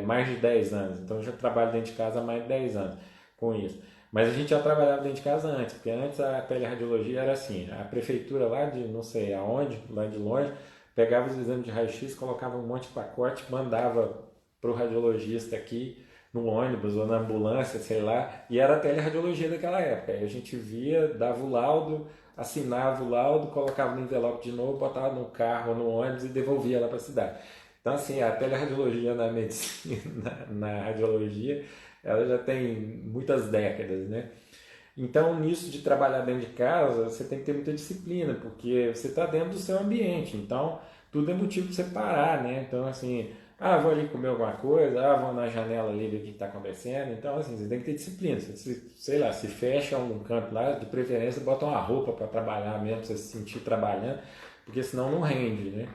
mais de 10 anos, então eu já trabalho dentro de casa há mais de 10 anos com isso. Mas a gente já trabalhava dentro de casa antes, porque antes a teleradiologia era assim, a prefeitura lá de não sei aonde, lá de longe, pegava os exames de raio-x, colocava um monte de pacote, mandava para o radiologista aqui, no ônibus ou na ambulância, sei lá, e era a teleradiologia daquela época. Aí a gente via, dava o laudo, assinava o laudo, colocava no envelope de novo, botava no carro ou no ônibus e devolvia lá para a cidade. Então, assim, a teleradiologia na medicina, na radiologia, ela já tem muitas décadas, né? Então, nisso de trabalhar dentro de casa, você tem que ter muita disciplina, porque você está dentro do seu ambiente. Então, tudo é motivo para você parar, né? Então, assim, vou ali comer alguma coisa, vou na janela ali ver o que está acontecendo. Então, assim, você tem que ter disciplina. Você, sei lá, se fecha um canto lá, de preferência, bota uma roupa para trabalhar mesmo, para você se sentir trabalhando, porque senão não rende, né?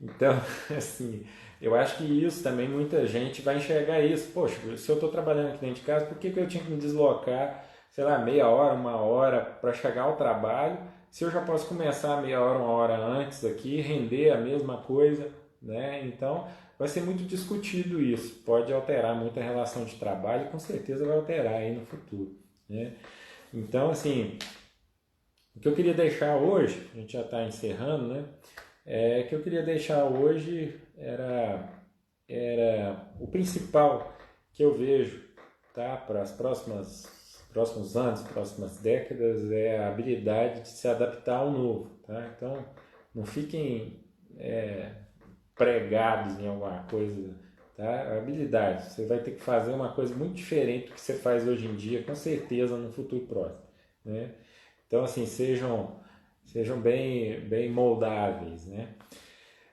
Então, assim, eu acho que isso também muita gente vai enxergar isso. Poxa, se eu estou trabalhando aqui dentro de casa, por que eu tinha que me deslocar, sei lá, meia hora, uma hora para chegar ao trabalho, se eu já posso começar meia hora, uma hora antes aqui, render a mesma coisa, né? Então, vai ser muito discutido isso. Pode alterar muito a relação de trabalho e com certeza vai alterar aí no futuro, né? Então, assim, o que eu queria deixar hoje, a gente já está encerrando, né? Que eu queria deixar hoje era o principal que eu vejo, tá, para as próximos anos, próximas décadas, é a habilidade de se adaptar ao novo, tá? Então, não fiquem pregados em alguma coisa, tá? A habilidade, você vai ter que fazer uma coisa muito diferente do que você faz hoje em dia, com certeza no futuro próximo, né? Então, assim, sejam bem moldáveis, né?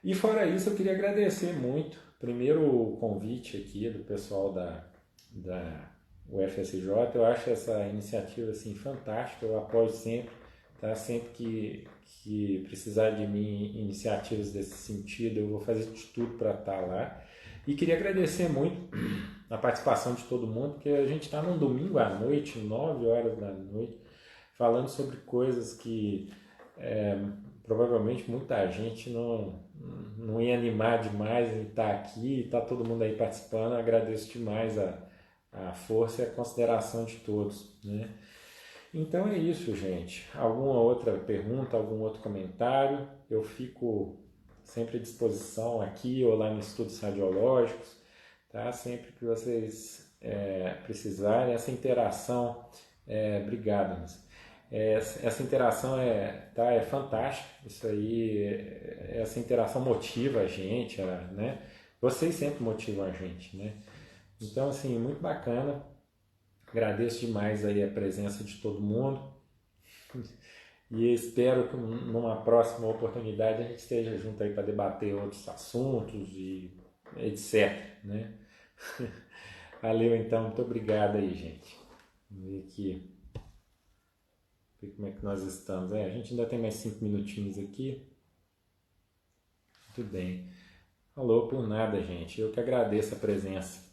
E fora isso, eu queria agradecer muito, primeiro o convite aqui do pessoal da UFSJ. Eu acho essa iniciativa assim fantástica, eu apoio sempre, tá? Sempre que precisar de mim, iniciativas desse sentido, eu vou fazer de tudo para estar lá. E queria agradecer muito a participação de todo mundo, porque a gente está num domingo à noite, 9 horas da noite, falando sobre coisas que provavelmente muita gente não ia animar demais em estar aqui, está todo mundo aí participando. Eu agradeço demais a força e a consideração de todos, né? Então é isso, gente. Alguma outra pergunta, algum outro comentário? Eu fico sempre à disposição aqui ou lá nos estudos radiológicos, tá? Sempre que vocês precisarem, essa interação, obrigado, mas essa interação é fantástica. Isso aí, essa interação motiva a gente, né? Vocês sempre motivam a gente, né? Então, assim, muito bacana. Agradeço demais aí a presença de todo mundo. E espero que numa próxima oportunidade a gente esteja junto aí para debater outros assuntos e etc, né? Valeu então, muito obrigado aí, gente. Vamos ver aqui, ver como é que nós estamos. A gente ainda tem mais 5 minutinhos aqui. Muito bem. Falou por nada, gente. Eu que agradeço a presença.